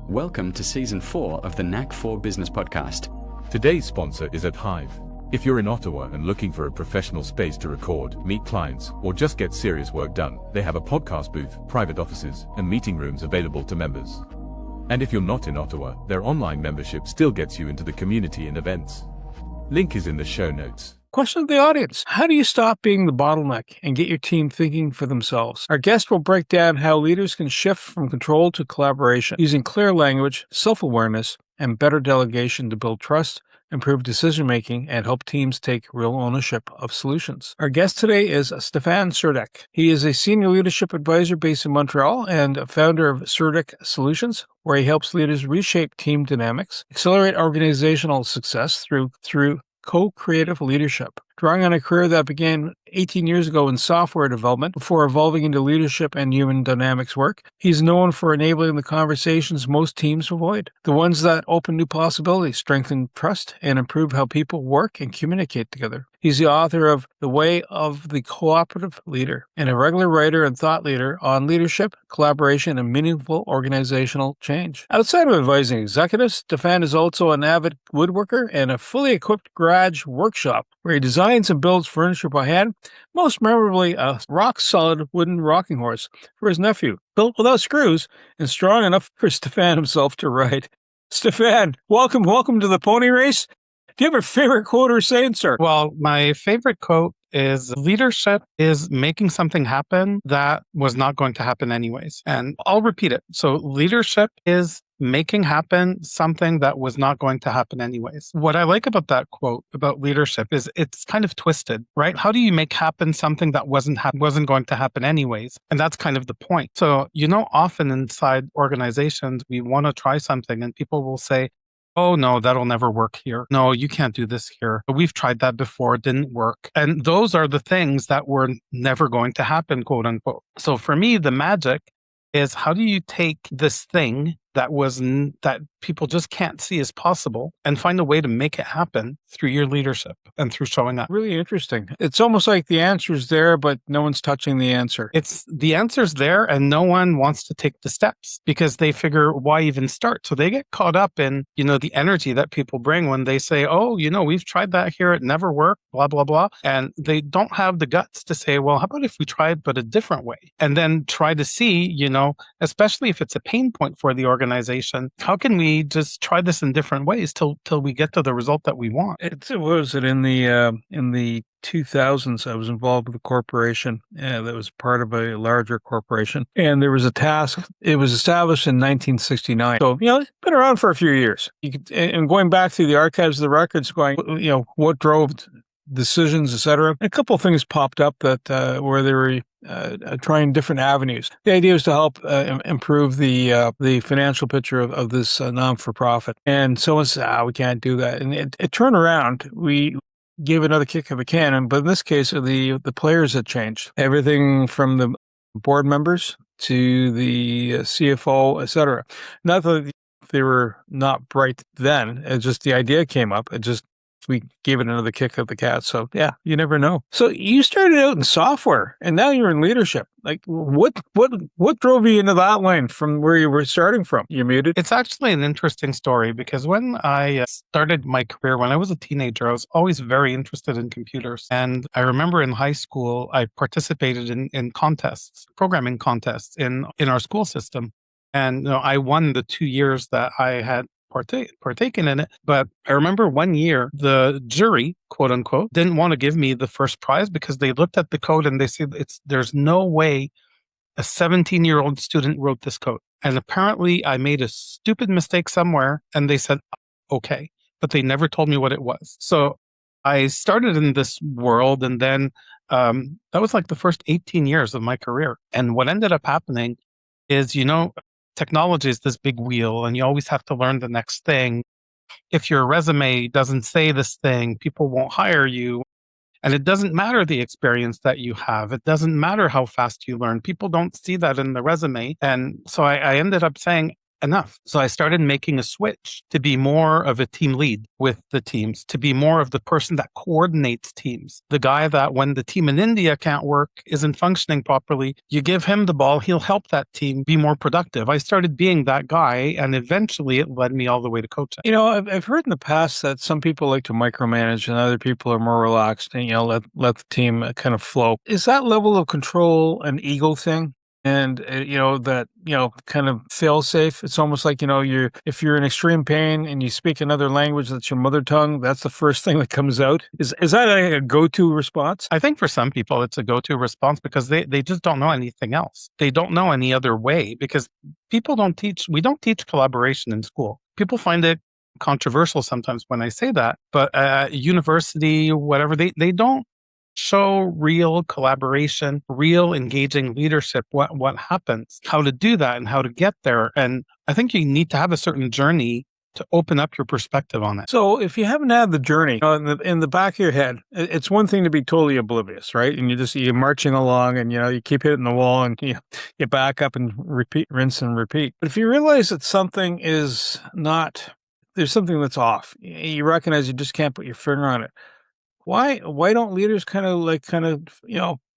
Welcome to Season 4 of the NAC 4 Business Podcast. Today's sponsor is at Hive. If you're in Ottawa and looking for a professional space to record, meet clients, or just get serious work done, they have a podcast booth, private offices, and meeting rooms available to members. And if you're not in Ottawa, their online membership still gets you into the community and events. Link is in the show notes. Question of the audience. How do you stop being the bottleneck and get your team thinking for themselves? Our guest will break down how leaders can shift from control to collaboration using clear language, self-awareness, and better delegation to build trust, improve decision-making, and help teams take real ownership of solutions. Our guest today is Steffan Surdek. He is a senior leadership advisor based in Montreal and a founder of Surdek Solutions, where he helps leaders reshape team dynamics, accelerate organizational success through co-creative leadership. Drawing on a career that began 18 years ago in software development before evolving into leadership and human dynamics work, he's known for enabling the conversations most teams avoid, the ones that open new possibilities, strengthen trust, and improve how people work and communicate together. He's the author of The Way of the Cooperative Leader and a regular writer and thought leader on leadership, collaboration, and meaningful organizational change. Outside of advising executives, Steffan is also an avid woodworker and a fully equipped garage workshop where he designs and builds furniture by hand, most memorably a rock-solid wooden rocking horse for his nephew, built without screws and strong enough for Steffan himself to ride. Steffan, welcome to the pony race. Do you have a favorite quote or saying, sir? Well, my favorite quote is leadership is making something happen that was not going to happen anyways. And I'll repeat it. So leadership is making happen something that was not going to happen anyways. What I like about that quote about leadership is it's kind of twisted, right? How do you make happen something that wasn't going to happen anyways? And that's kind of the point. So, often inside organizations, we want to try something and people will say, oh, no, that'll never work here. No, you can't do this here. We've tried that before. It didn't work. And those are the things that were never going to happen, quote unquote. So for me, the magic is how do you take this thing that people just can't see as possible and find a way to make it happen through your leadership and through showing up. Really interesting. It's almost like the answer's there, but no one's touching the answer. It's the answer's there and no one wants to take the steps because they figure why even start? So they get caught up in, the energy that people bring when they say, oh, we've tried that here. It never worked, blah, blah, blah. And they don't have the guts to say, well, how about if we try it, but a different way? And then try to see, especially if it's a pain point for the organization, how can we just try this in different ways till we get to the result that we want? In the 2000s, I was involved with a corporation that was part of a larger corporation, and there was a task. It was established in 1969, so it's been around for a few years. And going back through the archives of the records, what drove decisions, etc. A couple of things popped up that where they were trying different avenues. The idea was to help improve the financial picture of this non-for-profit. And someone said, we can't do that. And it turned around. We gave another kick of the can, but in this case, the players had changed. Everything from the board members to the CFO, etc. Not that they were not bright then. It's just the idea came up. We gave it another kick of the cat. So yeah, you never know. So you started out in software and now you're in leadership. Like what drove you into that line from where you were starting from? You're muted. It's actually an interesting story because when I started my career, when I was a teenager, I was always very interested in computers. And I remember in high school, I participated in contests, programming contests in our school system. And I won the 2 years that I had partaken in it. But I remember one year, the jury, quote unquote, didn't want to give me the first prize because they looked at the code and they said, there's no way a 17-year-old student wrote this code. And apparently I made a stupid mistake somewhere and they said, okay, but they never told me what it was. So I started in this world and then that was like the first 18 years of my career. And what ended up happening is, technology is this big wheel and you always have to learn the next thing. If your resume doesn't say this thing, people won't hire you. And it doesn't matter the experience that you have. It doesn't matter how fast you learn. People don't see that in the resume. And so I ended up saying, enough. So I started making a switch to be more of a team lead with the teams, to be more of the person that coordinates teams. The guy that when the team in India can't work, isn't functioning properly, you give him the ball, he'll help that team be more productive. I started being that guy, and eventually it led me all the way to coaching. I've heard in the past that some people like to micromanage and other people are more relaxed and, let the team kind of flow. Is that level of control an ego thing? And, that, kind of fail safe. It's almost like, if you're in extreme pain and you speak another language that's your mother tongue, that's the first thing that comes out. Is that a go-to response? I think for some people, it's a go-to response because they just don't know anything else. They don't know any other way because we don't teach collaboration in school. People find it controversial sometimes when I say that, but university, whatever, they don't show real collaboration, real engaging leadership, what happens, how to do that and how to get there. And I think you need to have a certain journey to open up your perspective on it. So if you haven't had the journey in the back of your head, it's one thing to be totally oblivious, right? And you're marching along and, you keep hitting the wall and you back up and repeat, rinse and repeat. But if you realize that something is not, there's something that's off, you recognize you just can't put your finger on it. Why don't leaders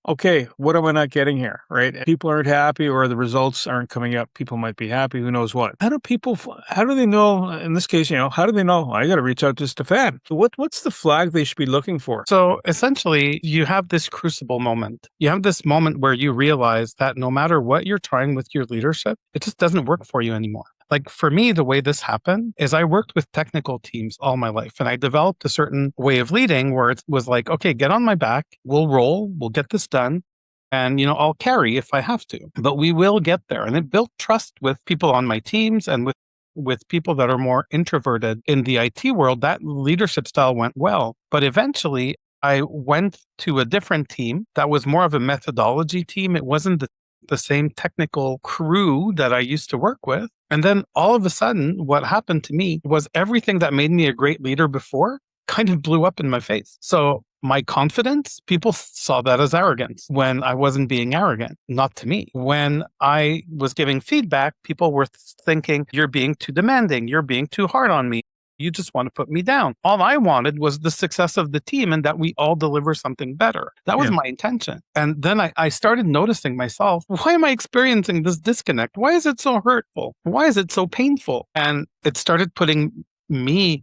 okay, what am I not getting here, right? People aren't happy or the results aren't coming up. People might be happy, who knows what. How do they know, in this case, how do they know, I got to reach out to Steffan? What's the flag they should be looking for? So essentially, you have this crucible moment. You have this moment where you realize that no matter what you're trying with your leadership, it just doesn't work for you anymore. Like for me, the way this happened is I worked with technical teams all my life and I developed a certain way of leading where it was like, okay, get on my back, we'll roll, we'll get this done. And, I'll carry if I have to, but we will get there. And it built trust with people on my teams and with people that are more introverted in the IT world. That leadership style went well. But eventually I went to a different team that was more of a methodology team. It wasn't the same technical crew that I used to work with. And then all of a sudden, what happened to me was everything that made me a great leader before kind of blew up in my face. So my confidence, people saw that as arrogance when I wasn't being arrogant, not to me. When I was giving feedback, people were thinking, you're being too demanding, you're being too hard on me. You just want to put me down. All I wanted was the success of the team and that we all deliver something better. That was my intention. And then I started noticing myself, why am I experiencing this disconnect? Why is it so hurtful? Why is it so painful? And it started bringing me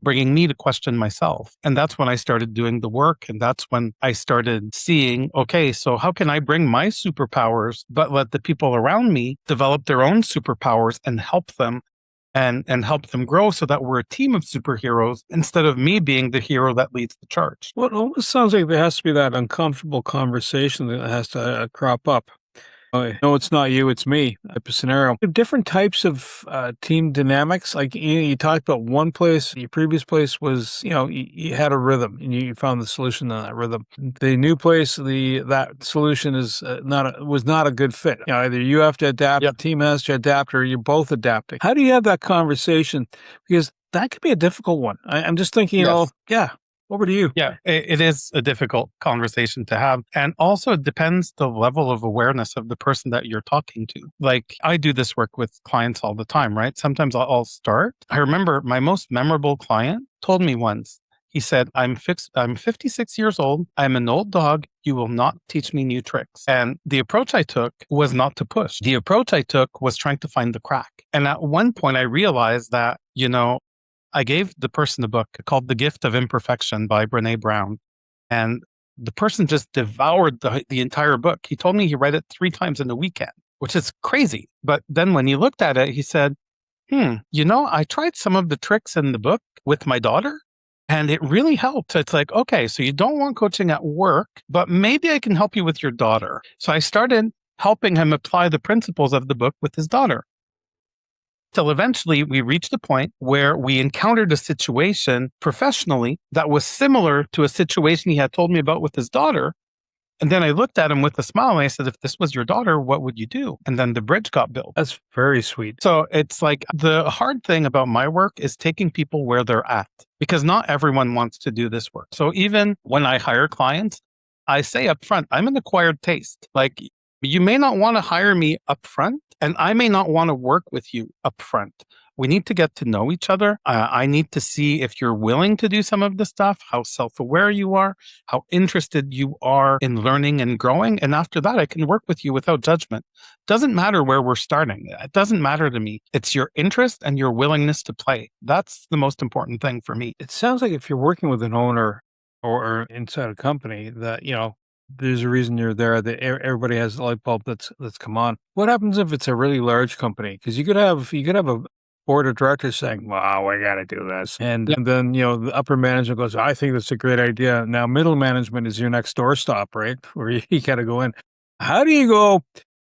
to question myself. And that's when I started doing the work. And that's when I started seeing, okay, so how can I bring my superpowers, but let the people around me develop their own superpowers and help them and help them grow so that we're a team of superheroes instead of me being the hero that leads the charge. Well, it almost sounds like there has to be that uncomfortable conversation that has to crop up. No, it's not you, it's me type of scenario. Different types of team dynamics. Like you talked about one place, your previous place was, you had a rhythm and you found the solution to that rhythm. The new place, that solution was not a good fit. Either you have to adapt, the team has to adapt, or you're both adapting. How do you have that conversation? Because that could be a difficult one. I'm just thinking, over to you. Yeah, it is a difficult conversation to have. And also it depends the level of awareness of the person that you're talking to. Like I do this work with clients all the time, right? Sometimes I'll start. I remember my most memorable client told me once, he said, I'm 56 years old. I'm an old dog. You will not teach me new tricks. And the approach I took was not to push. The approach I took was trying to find the crack. And at one point I realized that, I gave the person a book called The Gift of Imperfection by Brené Brown. And the person just devoured the entire book. He told me he read it 3 times in a weekend, which is crazy. But then when he looked at it, he said, I tried some of the tricks in the book with my daughter and it really helped. It's like, okay, so you don't want coaching at work, but maybe I can help you with your daughter. So I started helping him apply the principles of the book with his daughter. Till eventually we reached a point where we encountered a situation professionally that was similar to a situation he had told me about with his daughter. And then I looked at him with a smile and I said, if this was your daughter, what would you do? And then the bridge got built. That's very sweet. So it's like the hard thing about my work is taking people where they're at, because not everyone wants to do this work. So even when I hire clients, I say up front, I'm an acquired taste. Like, You may not want to hire me up front, and I may not want to work with you up front. We need to get to know each other. I need to see if you're willing to do some of the stuff, how self-aware you are, how interested you are in learning and growing. And after that, I can work with you without judgment. Doesn't matter where we're starting. It doesn't matter to me. It's your interest and your willingness to play. That's the most important thing for me. It sounds like if you're working with an owner or inside a company that, there's a reason you're there, that everybody has a light bulb that's come on. What happens if it's a really large company? Because you could have a board of directors saying, "Wow, we got to do this," and then the upper management goes, "I think that's a great idea." Now, middle management is your next door stop, right? Where you got to go in. How do you go?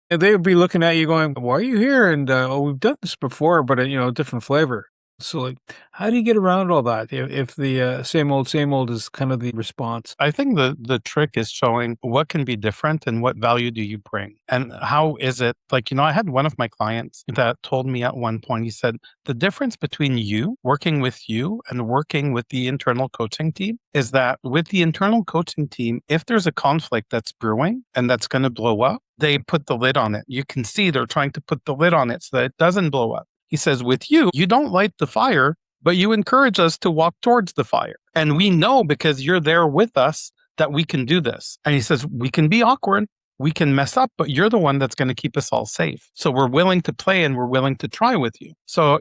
And they would be looking at you, going, "Why are you here?" And we've done this before, but a different flavor. So, like, how do you get around all that if the same old is kind of the response? I think the trick is showing what can be different and what value do you bring. And how is it like, I had one of my clients that told me at one point, he said, the difference between you working with you and working with the internal coaching team is that with the internal coaching team, if there's a conflict that's brewing and that's going to blow up, they put the lid on it. You can see they're trying to put the lid on it so that it doesn't blow up. He says, with you, you don't light the fire, but you encourage us to walk towards the fire. And we know because you're there with us that we can do this. And he says, we can be awkward, we can mess up, but you're the one that's going to keep us all safe. So we're willing to play and we're willing to try with you. So,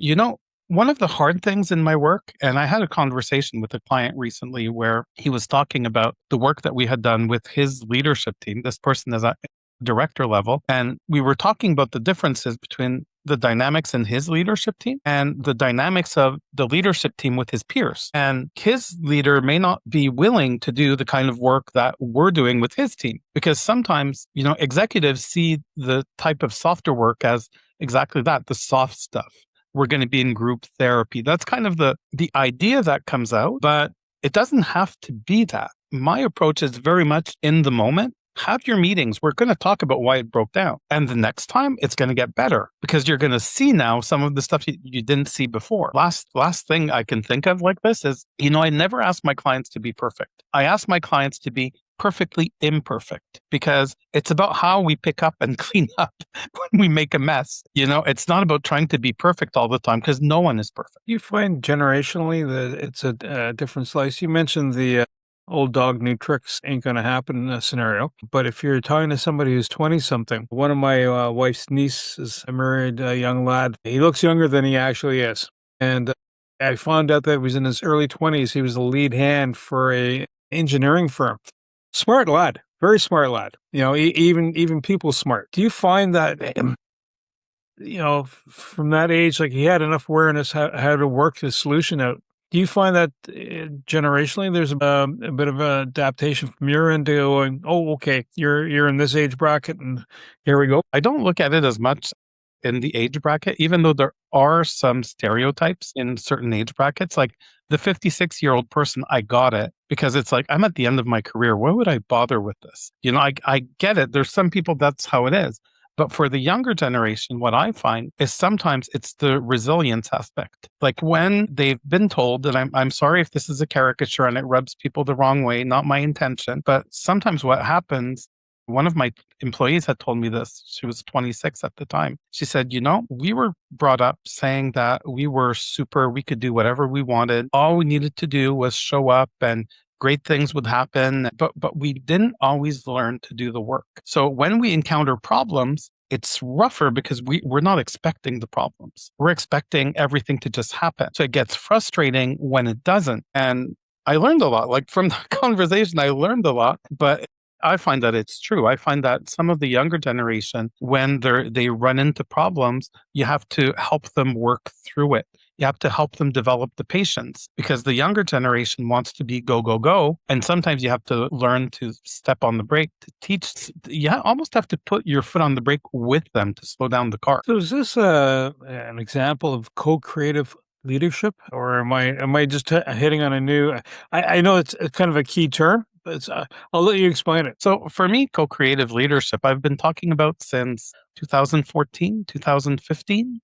one of the hard things in my work, and I had a conversation with a client recently where he was talking about the work that we had done with his leadership team. This person is at director level. And we were talking about the differences between the dynamics in his leadership team and the dynamics of the leadership team with his peers. And his leader may not be willing to do the kind of work that we're doing with his team, because sometimes, executives see the type of softer work as exactly that, the soft stuff. We're going to be in group therapy. That's kind of the idea that comes out, but it doesn't have to be that. My approach is very much in the moment. Have your meetings. We're going to talk about why it broke down. And the next time it's going to get better because you're going to see now some of the stuff you didn't see before. Last thing I can think of like this is, I never ask my clients to be perfect. I ask my clients to be perfectly imperfect because it's about how we pick up and clean up when we make a mess. It's not about trying to be perfect all the time because no one is perfect. You find generationally that it's a different slice. You mentioned the old dog, new tricks ain't going to happen in a scenario. But if you're talking to somebody who's 20-something, one of my wife's nieces married a young lad. He looks younger than he actually is. And I found out that he was in his early 20s. He was the lead hand for a engineering firm. Smart lad, very smart lad. Even people smart. Do you find that, from that age, like he had enough awareness how to work the solution out? Do you find that generationally there's a bit of an adaptation from your end to going, oh, okay, you're in this age bracket and here we go? I don't look at it as much in the age bracket, even though there are some stereotypes in certain age brackets. Like the 56-year-old person, I got it because it's like, I'm at the end of my career. Why would I bother with this? I get it. There's some people that's how it is. But for the younger generation, what I find is sometimes it's the resilience aspect. Like when they've been told, and I'm sorry if this is a caricature and it rubs people the wrong way, not my intention, but sometimes what happens, one of my employees had told me this. She was 26 at the time. She said, we were brought up saying that we were super, we could do whatever we wanted. All we needed to do was show up and great things would happen, but we didn't always learn to do the work. So when we encounter problems, it's rougher because we're not expecting the problems. We're expecting everything to just happen. So it gets frustrating when it doesn't. And I learned a lot, like from the conversation, I learned a lot, but I find that it's true. I find that some of the younger generation, when they run into problems, you have to help them work through it. You have to help them develop the patience because the younger generation wants to be go, go, go. And sometimes you have to learn to step on the brake to teach. You almost have to put your foot on the brake with them to slow down the car. So is this an example of co-creative leadership, or am I just hitting on a new? I know it's kind of a key term, but I'll let you explain it. So for me, co-creative leadership, I've been talking about since 2014, 2015,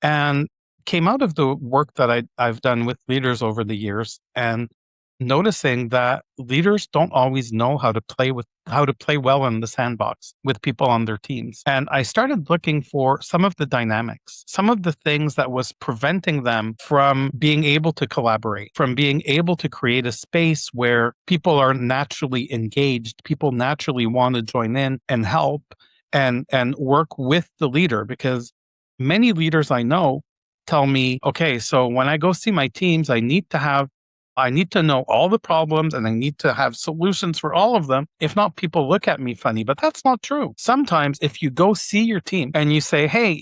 and came out of the work that I've done with leaders over the years. And noticing that leaders don't always know how to play well in the sandbox with people on their teams. And I started looking for some of the dynamics, some of the things that was preventing them from being able to collaborate, from being able to create a space where people are naturally engaged, people naturally want to join in and help and work with the leader. Because many leaders I know tell me, okay, so when I go see my teams, I need to know all the problems and I need to have solutions for all of them. If not, people look at me funny, but that's not true. Sometimes if you go see your team and you say, hey,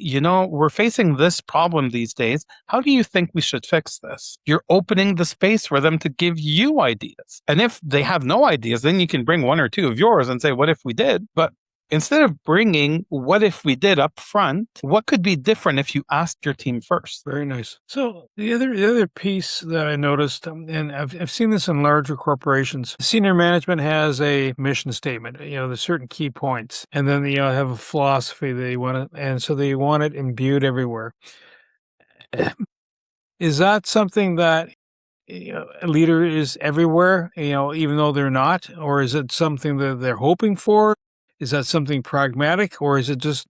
we're facing this problem these days. How do you think we should fix this? You're opening the space for them to give you ideas. And if they have no ideas, then you can bring one or two of yours and say, what if we did? But instead of bringing what if we did up front, what could be different if you asked your team first? Very nice. So the other piece that I noticed, and I've seen this in larger corporations, senior management has a mission statement. There's certain key points, and then they have a philosophy they want to, and so they want it imbued everywhere. Is that something that a leader is everywhere, even though they're not, or is it something that they're hoping for? Is that something pragmatic, or is it just,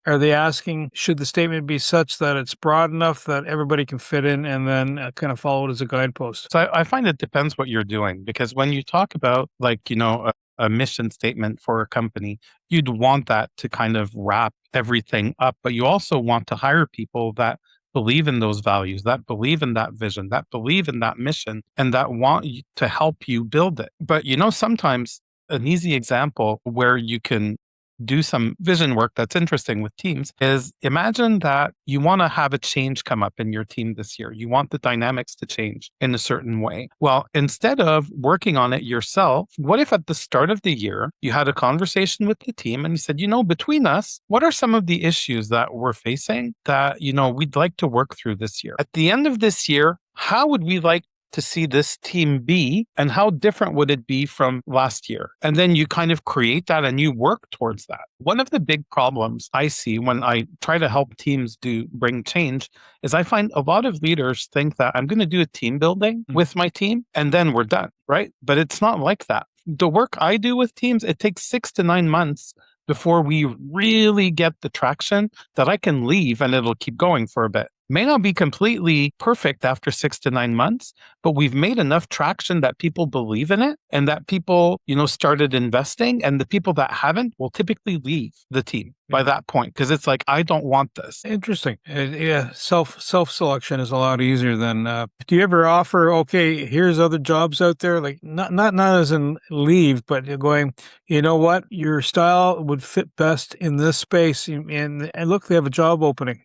are they asking, should the statement be such that it's broad enough that everybody can fit in and then kind of follow it as a guidepost? So I find it depends what you're doing, because when you talk about a mission statement for a company, you'd want that to kind of wrap everything up, but you also want to hire people that believe in those values, that believe in that vision, that believe in that mission, and that want to help you build it. But sometimes an easy example where you can do some vision work that's interesting with teams is, imagine that you want to have a change come up in your team this year. You want the dynamics to change in a certain way. Well, instead of working on it yourself, what if at the start of the year, you had a conversation with the team and you said, between us, what are some of the issues that we're facing that, we'd like to work through this year? At the end of this year, how would we like to see this team be, and how different would it be from last year? And then you kind of create that and you work towards that. One of the big problems I see when I try to help teams bring change is I find a lot of leaders think that I'm going to do a team building with my team and then we're done, right? But it's not like that. The work I do with teams, it takes 6 to 9 months before we really get the traction that I can leave and it'll keep going for a bit. May not be completely perfect after 6 to 9 months, but we've made enough traction that people believe in it and that people, started investing, and the people that haven't will typically leave the team by that point, because it's like, I don't want this. Interesting. Yeah, self-selection is a lot easier than, do you ever offer, okay, here's other jobs out there, like not as in leave, but you're going, you know what, your style would fit best in this space, and look, they have a job opening.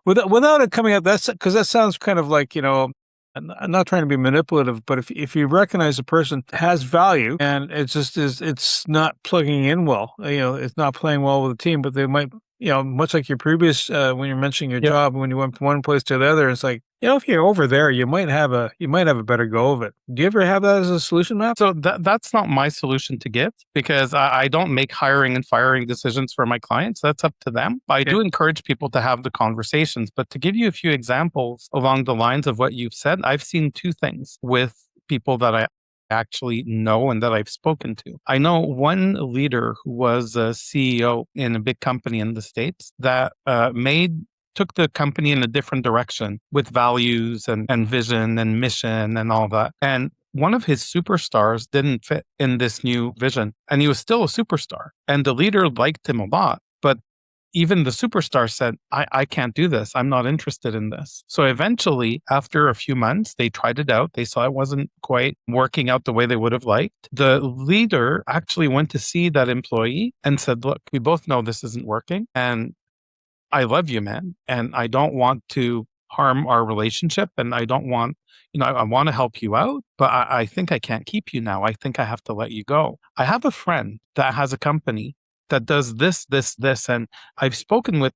Without it coming out, that's because that sounds kind of like, I'm not trying to be manipulative, but if you recognize a person has value and it's not plugging in well, it's not playing well with the team, but they might, much like your previous, when you're mentioning your job, when you went from one place to the other, it's like, if you're over there, you might have a better go of it. Do you ever have that as a solution map? So that's not my solution to give, because I don't make hiring and firing decisions for my clients. That's up to them. I do encourage people to have the conversations, but to give you a few examples along the lines of what you've said, I've seen two things with people that I actually know and that I've spoken to. I know one leader who was a CEO in a big company in the States that took the company in a different direction with values and vision and mission and all that. And one of his superstars didn't fit in this new vision, and he was still a superstar. And the leader liked him a lot, but even the superstar said, I can't do this. I'm not interested in this. So eventually, after a few months, they tried it out. They saw it wasn't quite working out the way they would have liked. The leader actually went to see that employee and said, look, we both know this isn't working, and I love you, man. And I don't want to harm our relationship. And I don't want, I want to help you out, but I think I can't keep you now. I think I have to let you go. I have a friend that has a company that does this, this, this. And I've spoken with,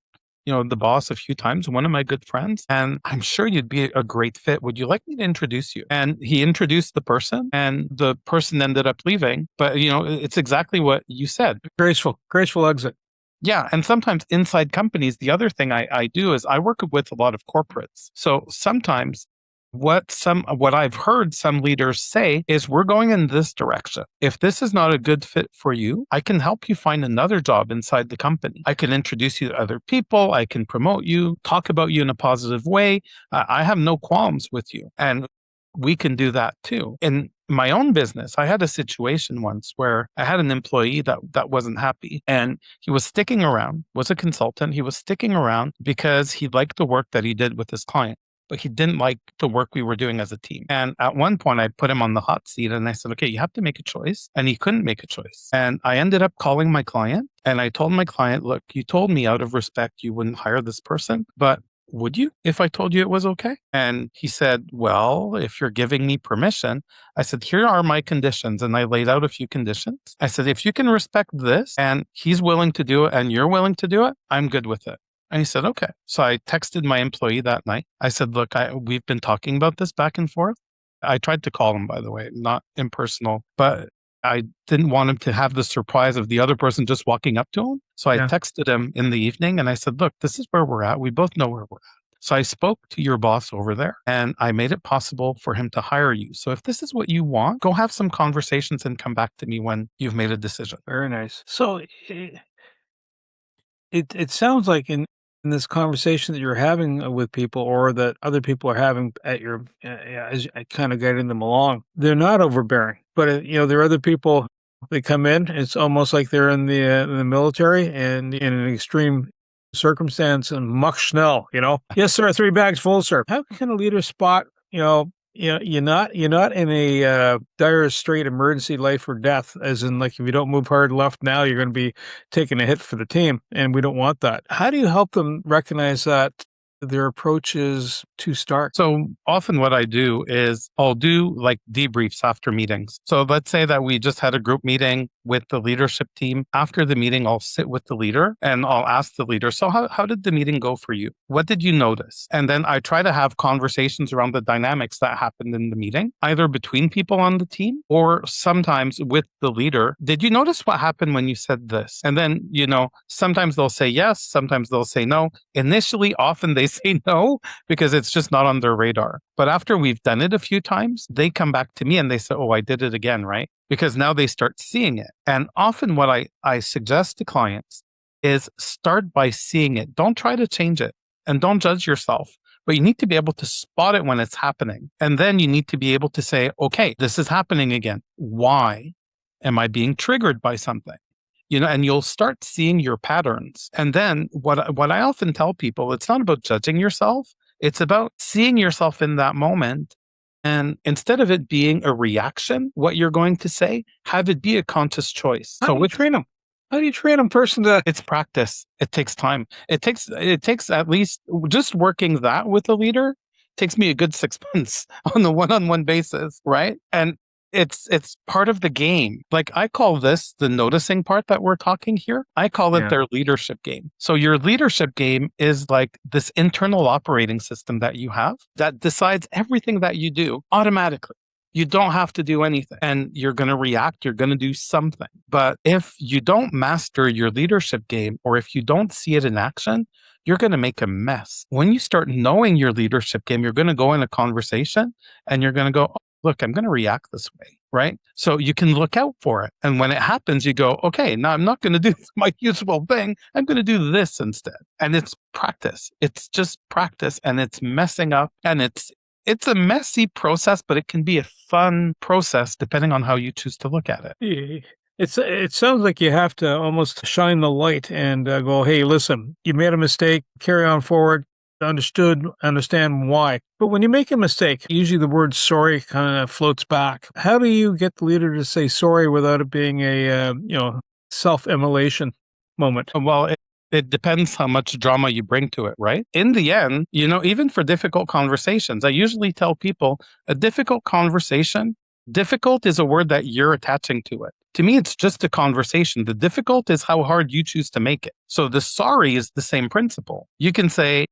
the boss a few times, one of my good friends, and I'm sure you'd be a great fit. Would you like me to introduce you? And he introduced the person, and the person ended up leaving. But, it's exactly what you said. Graceful exit. Yeah. And sometimes inside companies, the other thing I do is I work with a lot of corporates. So sometimes What I've heard some leaders say is, we're going in this direction. If this is not a good fit for you, I can help you find another job inside the company. I can introduce you to other people. I can promote you, talk about you in a positive way. I have no qualms with you. And we can do that too. In my own business, I had a situation once where I had an employee that wasn't happy, and he was sticking around, was a consultant. He was sticking around because he liked the work that he did with his client, but he didn't like the work we were doing as a team. And at one point I put him on the hot seat and I said, okay, you have to make a choice. And he couldn't make a choice. And I ended up calling my client and I told my client, look, you told me out of respect you wouldn't hire this person, but would you if I told you it was okay? And he said, well, if you're giving me permission. I said, here are my conditions. And I laid out a few conditions. I said, if you can respect this and he's willing to do it and you're willing to do it, I'm good with it. And he said, okay. So I texted my employee that night. I said, look, we've been talking about this back and forth. I tried to call him, by the way, not impersonal, but I didn't want him to have the surprise of the other person just walking up to him. So I texted him in the evening and I said, look, this is where we're at. We both know where we're at. So I spoke to your boss over there and I made it possible for him to hire you. So if this is what you want, go have some conversations and come back to me when you've made a decision. Very nice. So it sounds like in this conversation that you're having with people, or that other people are having at your, as kind of guiding them along, they're not overbearing. But there are other people. They come in. It's almost like they're in the military and in an extreme circumstance and muck schnell. Yes, sir. 3 bags full, sir. How can a leader spot? You're not in a dire straight emergency, life or death, as in, like, if you don't move hard left now, you're going to be taking a hit for the team, and we don't want that. How do you help them recognize that their approach is too stark? So often what I do is I'll do like debriefs after meetings. So let's say that we just had a group meeting with the leadership team. After the meeting, I'll sit with the leader and I'll ask the leader, so how did the meeting go for you? What did you notice? And then I try to have conversations around the dynamics that happened in the meeting, either between people on the team or sometimes with the leader. Did you notice what happened when you said this? And then, sometimes they'll say yes, sometimes they'll say no. Initially, often they say no because it's just not on their radar. But after we've done it a few times, they come back to me and they say, oh, I did it again, right? Because now they start seeing it. And often what I suggest to clients is start by seeing it. Don't try to change it and don't judge yourself. But you need to be able to spot it when it's happening. And then you need to be able to say, okay, this is happening again. Why? Am I being triggered by something? And you'll start seeing your patterns. And then what I often tell people, it's not about judging yourself. It's about seeing yourself in that moment. And instead of it being a reaction, what you're going to say, have it be a conscious choice. How do you train them? How do you train a person to? It's practice. It takes time. It takes at least, just working that with a leader takes me a good 6 months on the one-on-one basis, right? And it's part of the game. Like, I call this the noticing part that we're talking here. I call it their leadership game. So your leadership game is like this internal operating system that you have that decides everything that you do automatically. You don't have to do anything, and you're going to react. You're going to do something. But if you don't master your leadership game, or if you don't see it in action, you're going to make a mess. When you start knowing your leadership game, you're going to go in a conversation and you're going to go, oh, look, I'm going to react this way, right? So you can look out for it. And when it happens, you go, okay, now I'm not going to do my usual thing. I'm going to do this instead. And it's practice. It's just practice, and it's messing up, and it's a messy process, but it can be a fun process depending on how you choose to look at it. It sounds like you have to almost shine the light and go, hey, listen, you made a mistake, carry on forward, understand why. But when you make a mistake, usually the word sorry kind of floats back. How do you get the leader to say sorry without it being a self-immolation moment? Well, it depends how much drama you bring to it, right? In the end, even for difficult conversations, I usually tell people a difficult conversation, difficult is a word that you're attaching to it. To me, it's just a conversation. The difficult is how hard you choose to make it. So the sorry is the same principle. You can say,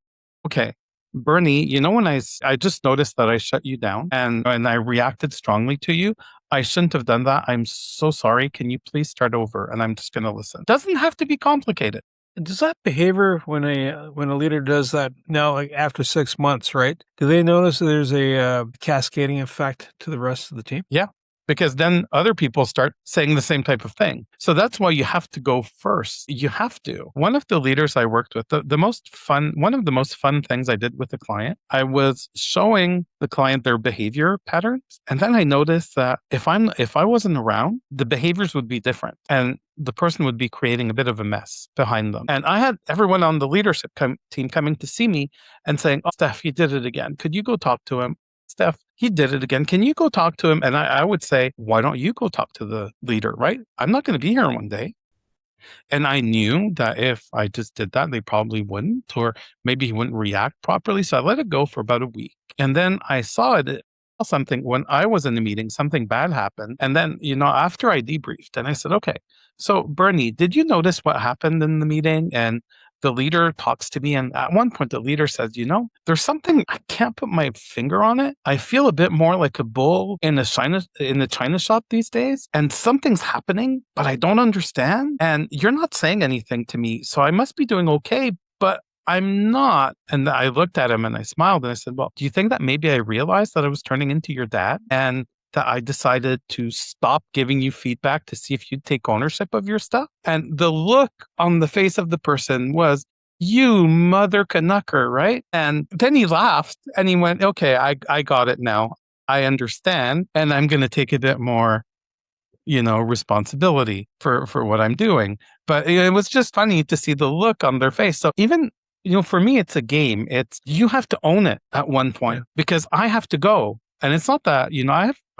okay, Bernie, when I just noticed that I shut you down and I reacted strongly to you. I shouldn't have done that. I'm so sorry. Can you please start over? And I'm just going to listen. Doesn't have to be complicated. Does that behavior when a leader does that now, like after 6 months, right? Do they notice that there's a cascading effect to the rest of the team? Yeah, because then other people start saying the same type of thing. So that's why you have to go first. You have to. One of the leaders I worked with, one of the most fun things I did with a client, I was showing the client their behavior patterns. And then I noticed that if I wasn't around, the behaviors would be different. And the person would be creating a bit of a mess behind them. And I had everyone on the leadership team coming to see me and saying, "Oh, Steph, he did it again. Could you go talk to him? Steph, he did it again. Can you go talk to him?" And I would say, "Why don't you go talk to the leader, right? I'm not going to be here one day." And I knew that if I just did that, they probably wouldn't, or maybe he wouldn't react properly. So I let it go for about a week. And then I saw something when I was in the meeting, something bad happened. And then, after I debriefed and I said, "Okay, so Bernie, did you notice what happened in the meeting?" And the leader talks to me. And at one point, the leader says, "There's something, I can't put my finger on it. I feel a bit more like a bull in the China shop these days. And something's happening, but I don't understand. And you're not saying anything to me. So I must be doing okay, but I'm not." And I looked at him and I smiled and I said, "Well, do you think that maybe I realized that I was turning into your dad? And that I decided to stop giving you feedback to see if you'd take ownership of your stuff?" And the look on the face of the person was, "You mother Canucker," right? And then he laughed and he went, "Okay, I got it now. I understand. And I'm going to take a bit more, responsibility for what I'm doing." But it was just funny to see the look on their face. So even, for me, it's a game. It's, you have to own it at one point because I have to go. And it's not that,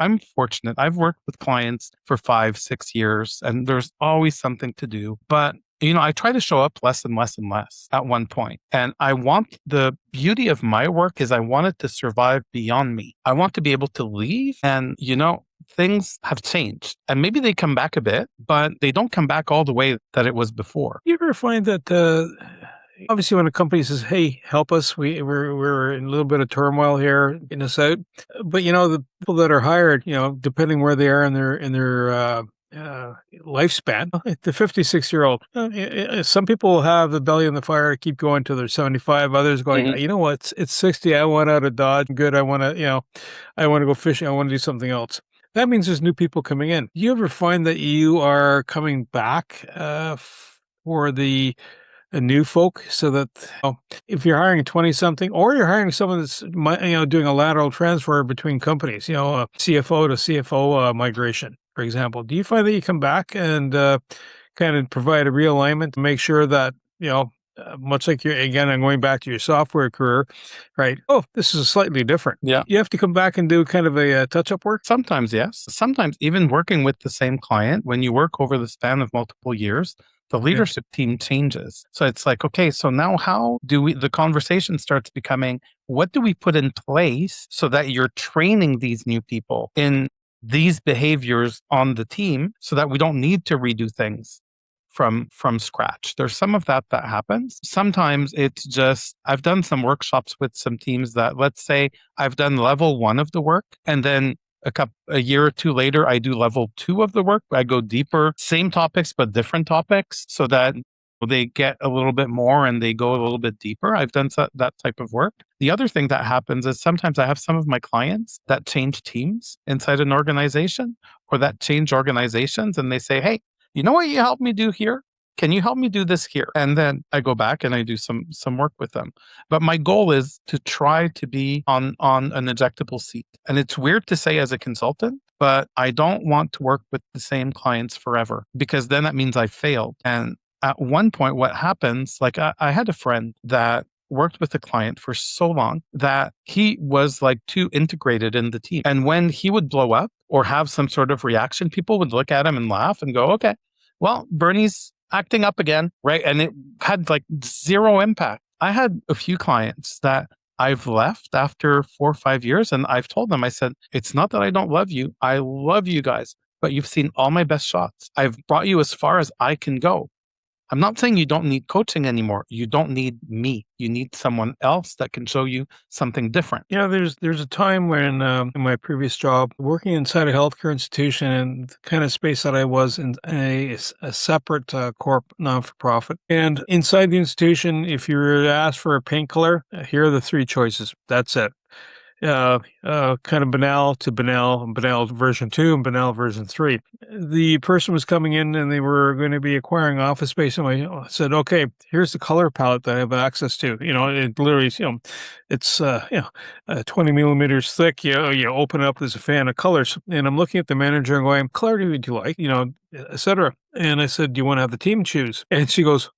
I'm fortunate. I've worked with clients for 5-6 years and there's always something to do. But, I try to show up less and less and less at one point. And the beauty of my work is I want it to survive beyond me. I want to be able to leave and, things have changed and maybe they come back a bit, but they don't come back all the way that it was before. You ever find that obviously when a company says, "Hey, help us, we're in a little bit of turmoil here, getting us out," but the people that are hired, depending where they are in their lifespan, the 56-year-old, some people will have the belly in the fire to keep going till they're 75. Others going, Mhm. "You know what? It's 60. I want out of Dodge. Good. I want to, I want to go fishing. I want to do something else." That means there's new people coming in. Do you ever find that you are coming back for the new folk, so that if you're hiring a 20-something or you're hiring someone that's doing a lateral transfer between companies, a CFO to CFO migration, for example, do you find that you come back and kind of provide a realignment to make sure that much like I'm going back to your software career, right? Oh, this is slightly different. Yeah. You have to come back and do kind of a touch-up work. Sometimes, yes. Sometimes even working with the same client, when you work over the span of multiple years, the leadership team changes. So it's like, okay, so now the conversation starts becoming, what do we put in place so that you're training these new people in these behaviors on the team so that we don't need to redo things from scratch. There's some of that happens. Sometimes it's just, I've done some workshops with some teams that, let's say I've done level 1 of the work and then a year or two later, I do level 2 of the work. I go deeper, same topics, but different topics so that they get a little bit more and they go a little bit deeper. I've done that type of work. The other thing that happens is sometimes I have some of my clients that change teams inside an organization or that change organizations and they say, "Hey, you know what you helped me do here? Can you help me do this here?" And then I go back and I do some work with them. But my goal is to try to be on an ejectable seat. And it's weird to say as a consultant, but I don't want to work with the same clients forever because then that means I failed. And at one point, what happens, like I had a friend that worked with a client for so long that he was like too integrated in the team. And when he would blow up or have some sort of reaction, people would look at him and laugh and go, "Okay, well, Bernie's acting up again," right? And it had like zero impact. I had a few clients that I've left after 4 or 5 years and I've told them, I said, "It's not that I don't love you. I love you guys, but you've seen all my best shots. I've brought you as far as I can go. I'm not saying you don't need coaching anymore. You don't need me. You need someone else that can show you something different. There's a time when in my previous job, working inside a healthcare institution and the kind of space that I was in a separate corp non-for-profit. And inside the institution, if you were asked for a paint color, here are the three choices. That's it. Kind of banal to banal version 2 and banal version 3. The person was coming in and they were going to be acquiring office space, and I said, "Okay, here's the color palette that I have access to." It literally, it's 20 millimeters thick. You open it up, there's a fan of colors, and I'm looking at the manager and going, "Color would you like?" Etc. And I said, "Do you want to have the team choose?" And she goes,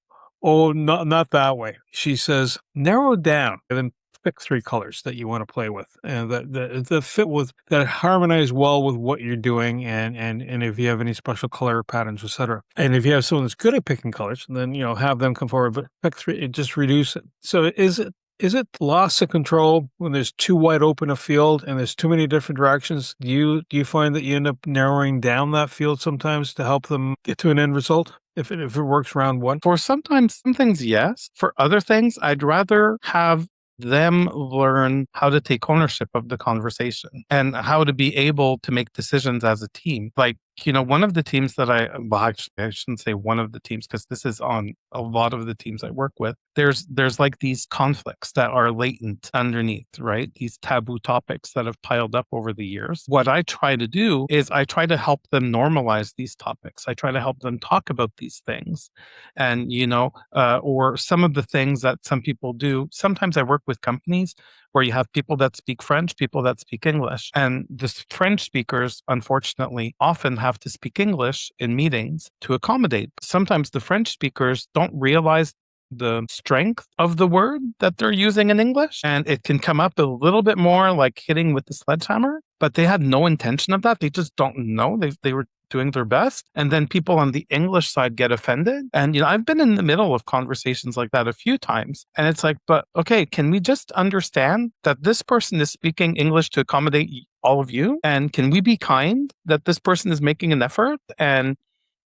"Oh, not that way." She says, "Narrow it down and then pick 3 colors that you want to play with, and that fit with, that harmonize well with what you're doing, and if you have any special color patterns, etc. And if you have someone that's good at picking colors, then have them come forward. But pick 3, it just reduce it. So is it loss of control when there's too wide open a field and there's too many different directions? Do you find that you end up narrowing down that field sometimes to help them get to an end result? If it works round one? For some things, yes. For other things, I'd rather have them learn how to take ownership of the conversation and how to be able to make decisions as a team. Like, one of the teams that actually, I shouldn't say one of the teams, because this is on a lot of the teams I work with. There's like these conflicts that are latent underneath, right? These taboo topics that have piled up over the years. What I try to do is I try to help them normalize these topics. I try to help them talk about these things. And, or some of the things that some people do. Sometimes I work with companies where you have people that speak French, people that speak English. And the French speakers, unfortunately, often have to speak English in meetings to accommodate. Sometimes the French speakers don't realize the strength of the word that they're using in English. And it can come up a little bit more like hitting with the sledgehammer, but they had no intention of that. They just don't know. They were doing their best. And then people on the English side get offended. And, I've been in the middle of conversations like that a few times. And it's like, but okay, can we just understand that this person is speaking English to accommodate all of you? And can we be kind that this person is making an effort?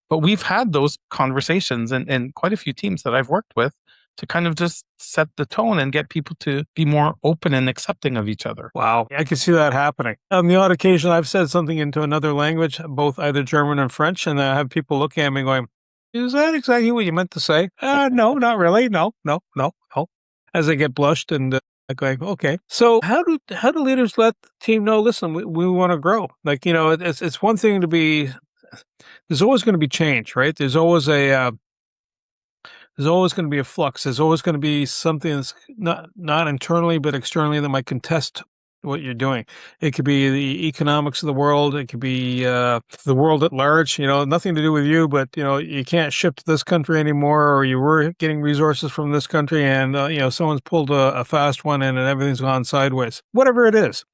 But we've had those conversations in quite a few teams that I've worked with to kind of just set the tone and get people to be more open and accepting of each other. Wow, I can see that happening. On the odd occasion, I've said something into another language, both either German and French, and I have people looking at me going, "Is that exactly what you meant to say?" No, not really. No. As I get blushed and going, okay. So how do leaders let the team know, listen, we want to grow? Like, it's one thing to be, there's always going to be change, right? There's always going to be a flux. There's always going to be something that's not internally, but externally that might contest what you're doing. It could be the economics of the world. It could be the world at large. Nothing to do with you, but you can't ship to this country anymore, or you were getting resources from this country, and someone's pulled a fast one and everything's gone sideways. Whatever it is.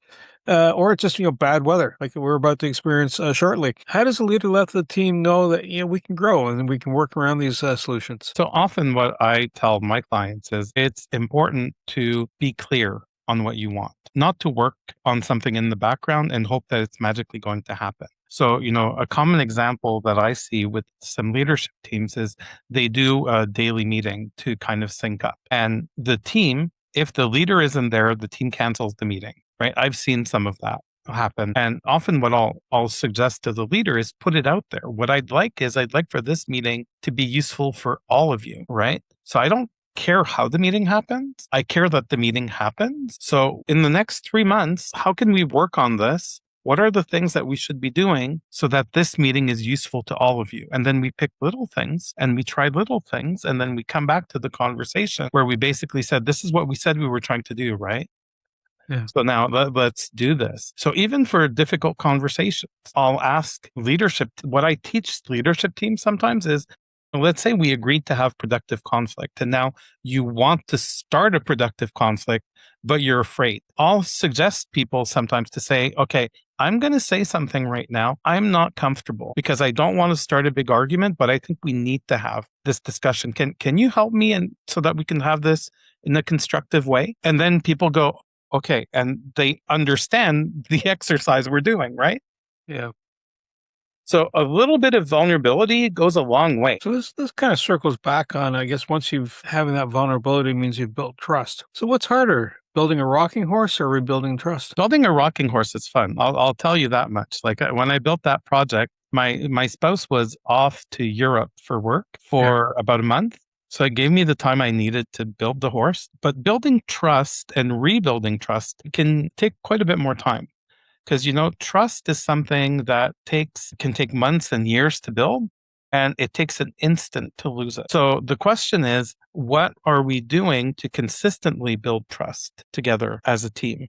Or it's just, bad weather like we're about to experience shortly. How does a leader let the team know that, we can grow and we can work around these solutions? So often what I tell my clients is it's important to be clear on what you want, not to work on something in the background and hope that it's magically going to happen. So, a common example that I see with some leadership teams is they do a daily meeting to kind of sync up. And the team, if the leader isn't there, the team cancels the meeting. Right? I've seen some of that happen. And often what I'll suggest to the leader is put it out there. What I'd like for this meeting to be useful for all of you, right? So I don't care how the meeting happens. I care that the meeting happens. So in the next 3 months, how can we work on this? What are the things that we should be doing so that this meeting is useful to all of you? And then we pick little things and we try little things. And then we come back to the conversation where we basically said, this is what we said we were trying to do, right? Yeah. So now let's do this. So even for difficult conversations, I'll ask leadership. What I teach leadership teams sometimes is, let's say we agreed to have productive conflict, and now you want to start a productive conflict, but you're afraid. I'll suggest people sometimes to say, okay, I'm going to say something right now. I'm not comfortable because I don't want to start a big argument, but I think we need to have this discussion. Can you help me and so that we can have this in a constructive way? And then people go, okay, and they understand the exercise we're doing, right? Yeah. So a little bit of vulnerability goes a long way. So this kind of circles back on, I guess, once you've having that vulnerability means you've built trust. So what's harder, building a rocking horse or rebuilding trust? Building a rocking horse is fun. I'll tell you that much. Like when I built that project, my spouse was off to Europe for work for about a month. So it gave me the time I needed to build the horse. But building trust and rebuilding trust can take quite a bit more time. Because, trust is something that can take months and years to build, and it takes an instant to lose it. So the question is, what are we doing to consistently build trust together as a team?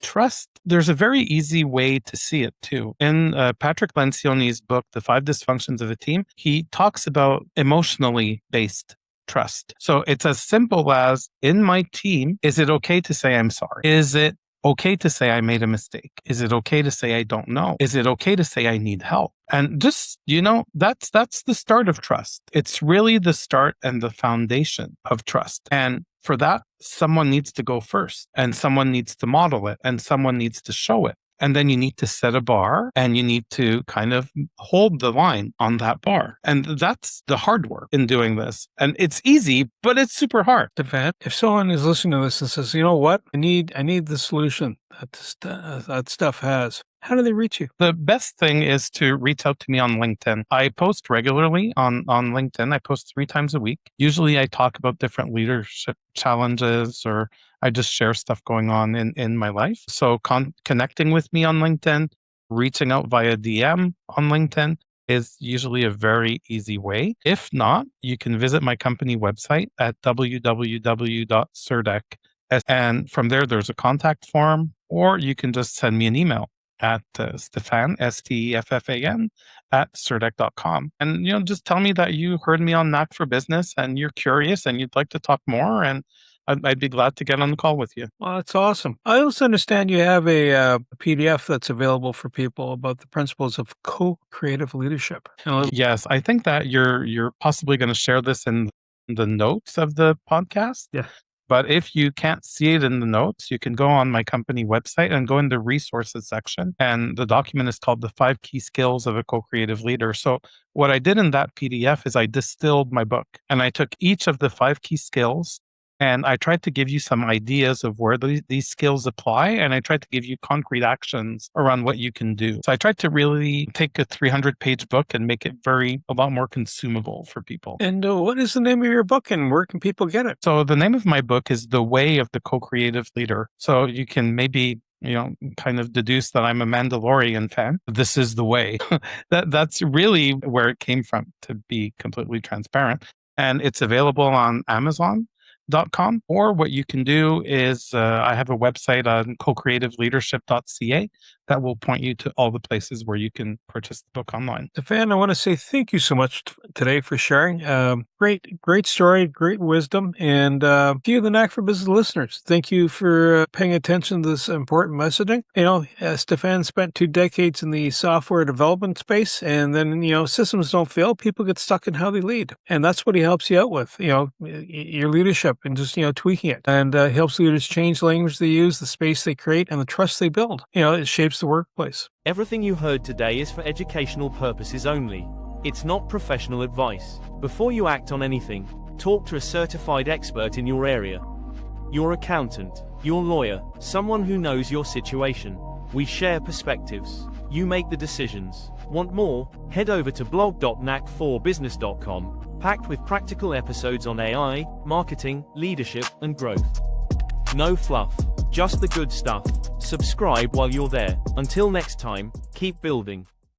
Trust, there's a very easy way to see it too. In Patrick Lencioni's book, The 5 Dysfunctions of a Team, he talks about emotionally based trust. So it's as simple as, in my team, is it okay to say I'm sorry? Is it okay to say I made a mistake? Is it okay to say I don't know? Is it okay to say I need help? And just, that's the start of trust. It's really the start and the foundation of trust. And for that, someone needs to go first, and someone needs to model it, and someone needs to show it. And then you need to set a bar, and you need to kind of hold the line on that bar. And that's the hard work in doing this. And it's easy, but it's super hard. Steffan, if someone is listening to this and says, you know what, I need the solution that Steph has, how do they reach you? The best thing is to reach out to me on LinkedIn. I post regularly on LinkedIn. I post 3 times a week. Usually I talk about different leadership challenges, or I just share stuff going on in my life. So connecting with me on LinkedIn, reaching out via DM on LinkedIn is usually a very easy way. If not, you can visit my company website at www.surdek. And from there's a contact form, or you can just send me an email at Steffan, Steffan, at surdek.com. And, just tell me that you heard me on Knack for Business and you're curious and you'd like to talk more, and I'd be glad to get on the call with you. Well, that's awesome. I also understand you have a PDF that's available for people about the principles of co-creative leadership. Yes, I think that you're possibly going to share this in the notes of the podcast. Yeah. But if you can't see it in the notes, you can go on my company website and go in the resources section. And the document is called The 5 Key Skills of a Co-Creative Leader. So what I did in that PDF is I distilled my book, and I took each of the 5 key skills, and I tried to give you some ideas of where these skills apply, and I tried to give you concrete actions around what you can do. So I tried to really take a 300-page book and make it a lot more consumable for people. And what is the name of your book, and where can people get it? So the name of my book is The Way of the Co-Creative Leader. So you can maybe kind of deduce that I'm a Mandalorian fan. This is the way. That's really where it came from, to be completely transparent. And it's available on Amazon.com, or what you can do is I have a website on co-creativeleadership.ca that will point you to all the places where you can purchase the book online. Steffan, I want to say thank you so much today for sharing. Great story, great wisdom. And to you, the Knack for Business listeners, thank you for paying attention to this important messaging. Steffan spent 2 decades in the software development space, and then, systems don't fail. People get stuck in how they lead. And that's what he helps you out with, your leadership, and just, tweaking it. And helps leaders change the language they use, the space they create, and the trust they build. It shapes the workplace. Everything you heard today is for educational purposes only. It's not professional advice. Before you act on anything, talk to a certified expert in your area. Your accountant, your lawyer, someone who knows your situation. We share perspectives. You make the decisions. Want more? Head over to blog.knack4business.com, packed with practical episodes on AI, marketing, leadership, and growth. No fluff, just the good stuff. Subscribe while you're there. Until next time, keep building.